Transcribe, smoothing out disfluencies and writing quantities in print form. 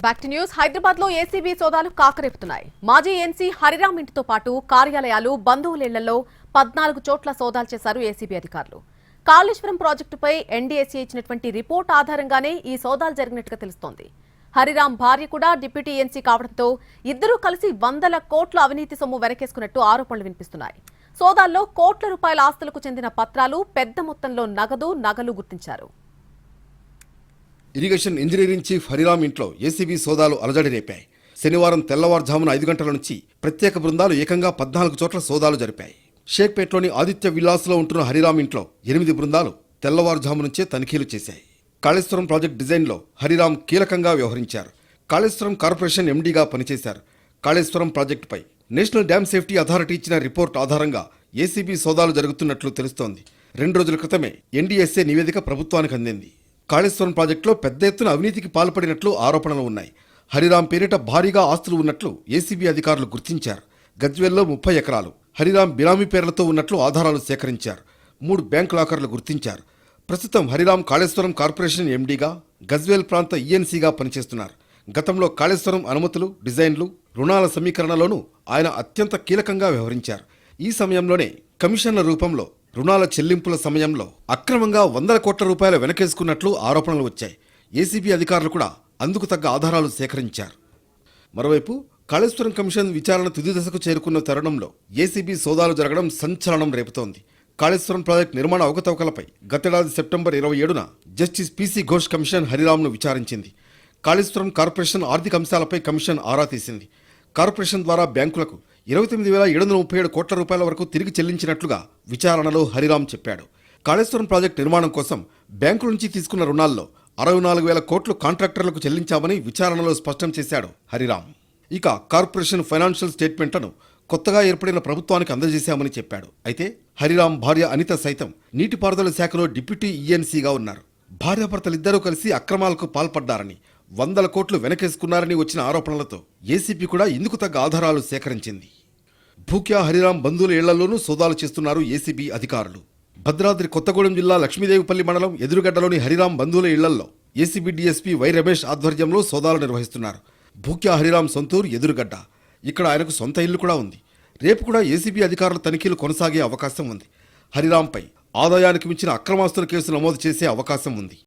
Back to news. Hyderabad లో ACB సోదాలు కాకరేపుతున్నాయి. మాజీ ఎన్సీ హరిరామ్ ఇంటితో పాటు కార్యాలయాలు, బంధువుల ఇళ్లలో 14 చోట్ల సోదాలు చేశారు ఏసీబీ అధికారులు. కాళేశ్వరం ప్రాజెక్టుపై ఎన్డీఎస్ఏ ఇచ్చినటువంటి రిపోర్ట్ ఆధారంగానే ఈ సోదాలు జరిగినట్టుగా తెలుస్తోంది. హరిరామ్ భార్య కూడా డిప్యూటీ ఎన్సీ కావడంతో ఇద్దరూ కలిసి వందల కోట్ల అవినీతి సొమ్ము వెనకేసుకున్నట్టు ఆరోపణలు వినిపిస్తున్నాయి. సోదాల్లో కోట్ల రూపాయల ఆస్తులకు చెందిన పత్రాలు, పెద్ద మొత్తంలో నగలు గుర్తించారు. ఇరిగేషన్ ఇంజనీరింగ్ చీఫ్ హరిరామ్ ఇంట్లో ఏసీబీ సోదాలు అలజడి రేపాయి. శనివారం తెల్లవారుజామున 5 గంటల నుంచి ప్రత్యేక బృందాలు ఏకంగా 14 చోట్ల సోదాలు జరిపాయి. షేక్పేట్లోని ఆదిత్య విల్లాస్లో ఉంటున్న హరిరామ్ ఇంట్లో 8 బృందాలు తెల్లవారుజాము నుంచే తనిఖీలు చేశాయి. కాళేశ్వరం ప్రాజెక్టు డిజైన్లో హరిరామ్ కీలకంగా వ్యవహరించారు. కాళేశ్వరం కార్పొరేషన్ ఎండీగా పనిచేశారు. కాళేశ్వరం ప్రాజెక్టుపై నేషనల్ డ్యామ్ సేఫ్టీ అథారిటీ ఇచ్చిన రిపోర్ట్ ఆధారంగా ఏసీబీ సోదాలు జరుగుతున్నట్లు తెలుస్తోంది. 2 రోజుల క్రితమే ఎన్డీఎస్ఏ నివేదిక ప్రభుత్వానికి అందింది. కాళేశ్వరం ప్రాజెక్టులో పెద్ద ఎత్తున అవినీతికి పాల్పడినట్లు ఆరోపణలు ఉన్నాయి. హరిరామ్ పేరిట భారీగా ఆస్తులు ఉన్నట్లు ఏసీబీ అధికారులు గుర్తించారు. గజ్వేల్లో 30 ఎకరాలు హరిరామ్ బినామీ పేర్లతో ఉన్నట్లు ఆధారాలు సేకరించారు. 3 బ్యాంక్ లాకర్లు గుర్తించారు. ప్రస్తుతం హరిరామ్ కాళేశ్వరం కార్పొరేషన్ ఎండీగా, గజ్వేల్ ప్రాంత ఈఎన్సీగా పనిచేస్తున్నారు. గతంలో కాళేశ్వరం అనుమతులు, డిజైన్లు, రుణాల సమీకరణలోనూ ఆయన అత్యంత కీలకంగా వ్యవహరించారు. ఈ సమయంలోనే కమిషన్ల రూపంలో రుణాల చెల్లింపుల సమయంలో అక్రమంగా వందల కోట్ల రూపాయలు వెనకేసుకున్నట్లు ఆరోపణలు వచ్చాయి. ఏసీబీ అధికారులు కూడా అందుకు తగ్గ ఆధారాలు సేకరించారు. మరోవైపు కాళేశ్వరం కమిషన్ విచారణ తుది దశకు చేరుకున్న తరుణంలో ఏసీబీ సోదాలు జరగడం సంచలనం రేపుతోంది. కాళేశ్వరం ప్రాజెక్టు నిర్మాణ అవకతవకలపై గతేడాది సెప్టెంబర్ 27న జస్టిస్ పీసీ ఘోష్ కమిషన్ హరిరామ్ను విచారించింది. కాళేశ్వరం కార్పొరేషన్ ఆర్థిక అంశాలపై కమిషన్ ఆరా తీసింది. కార్పొరేషన్ ద్వారా బ్యాంకులకు 29,737 కోట్ల రూపాయల వరకు తిరిగి చెల్లించినట్లుగా విచారణలో హరిరామ్ చెప్పాడు. కాళేశ్వరం ప్రాజెక్టు నిర్మాణం కోసం బ్యాంకుల నుంచి తీసుకున్న రుణాల్లో 64,000 కోట్లు కాంట్రాక్టర్లకు చెల్లించామని విచారణలో స్పష్టం చేశాడు హరిరామ్. ఇక కార్పొరేషన్ ఫైనాన్షియల్ స్టేట్మెంట్లను కొత్తగా ఏర్పడిన ప్రభుత్వానికి అందజేశామని చెప్పాడు. అయితే హరిరామ్ భార్య అనిత సైతం నీటిపారుదల శాఖలో డిప్యూటీ ఈఎన్సీగా ఉన్నారు. భార్యాభర్తలిద్దరూ కలిసి అక్రమాలకు పాల్పడ్డారని, 100 కోట్లు వెనకేసుకున్నారని వచ్చిన ఆరోపణలతో ఏసీపీ కూడా ఇందుకు తగ్గ ఆధారాలు సేకరించింది. భూక్యా హరిరామ్ బంధువుల ఇళ్లలోనూ సోదాలు చేస్తున్నారు ఏసీబీ అధికారులు. భద్రాద్రి కొత్తగూడెం జిల్లా లక్ష్మీదేవిపల్లి మండలం ఎదురుగడ్డలోని హరిరామ్ బంధువుల ఇళ్లలో ఏసీబీ డీఎస్పీ వై రమేష్ ఆధ్వర్యంలో సోదాలు నిర్వహిస్తున్నారు. భూక్యా హరిరామ్ సొంతూరు ఎదురుగడ్డ. ఇక్కడ ఆయనకు సొంత ఇల్లు కూడా ఉంది. రేపు కూడా ఏసీబీ అధికారుల తనిఖీలు కొనసాగే అవకాశం ఉంది. హరిరామ్పై ఆదాయానికి మించిన అక్రమాస్తుల కేసు నమోదు చేసే అవకాశం ఉంది.